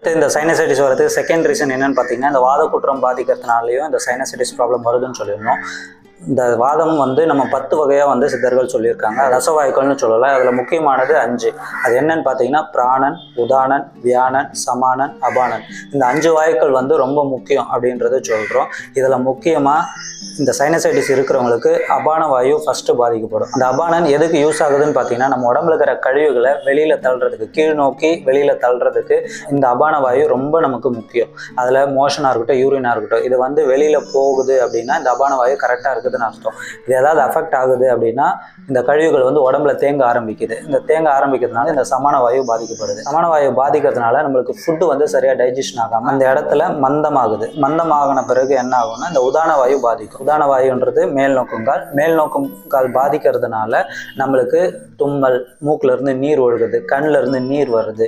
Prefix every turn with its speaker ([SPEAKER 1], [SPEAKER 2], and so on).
[SPEAKER 1] இந்த சைனசைட்டிஸ் வரதுக்கு second reason என்னன்னு பார்த்தீங்கன்னா, இந்த வாத குற்றம் பாதிக்கிறதுனாலையும் இந்த சைனசைட்டிஸ் ப்ராப்ளம் வருதுன்னு சொல்லியிருந்தோம். இந்த வாதம் நம்ம 10 வகையாக சித்தர்கள் சொல்லியிருக்காங்க. ரசவாயுக்கள்னு சொல்லலாம். அதில் முக்கியமானது 5. அது என்னன்னு பார்த்தீங்கன்னா, பிராணன், உதானன், வியானன், சமானன், அபானன். இந்த 5 வாயுக்கள் ரொம்ப முக்கியம் அப்படின்றத சொல்கிறோம். இதில் முக்கியமாக இந்த சைனசைட்டிஸ் இருக்கிறவங்களுக்கு அபான வாயு ஃபஸ்ட்டு பாதிக்கப்படும். அந்த அபானன் எதுக்கு யூஸ் ஆகுதுன்னு பார்த்தீங்கன்னா, நம்ம உடம்புல இருக்கிற கழிவுகளை வெளியில் தள்ளுறதுக்கு, கீழ் நோக்கி வெளியில் தள்ளுறதுக்கு இந்த அபான வாயு ரொம்ப நமக்கு முக்கியம். அதில் மோஷனாக இருக்கட்டும், யூரினாக இருக்கட்டும், இது வெளியில் போகுது அப்படின்னா இந்த அபான வாயு கரெக்டாக இருக்குதுன்னு அர்த்தம். இது ஏதாவது அஃபெக்ட் ஆகுது அப்படின்னா இந்த கழிவுகள் உடம்புல தேங்க ஆரம்பிக்குது. இந்த தேங்க ஆரம்பிக்கிறதுனால இந்த சமான வாயு பாதிக்கப்படுது. சமான வாயு பாதிக்கிறதுனால நம்மளுக்கு ஃபுட்டு சரியாக டைஜஷன் ஆகாமல் அந்த இடத்துல மந்தமாகுது. மந்தமாகின பிறகு என்ன ஆகும்னா இந்த உதான வாயு பாதிக்கும். உதான வாயுன்றது மேல் நோக்கும் கால் பாதிக்கிறதுனால நம்மளுக்கு தும்மல், மூக்குல இருந்து நீர் ஒழுகுது, கண்ணுல இருந்து நீர் வருது.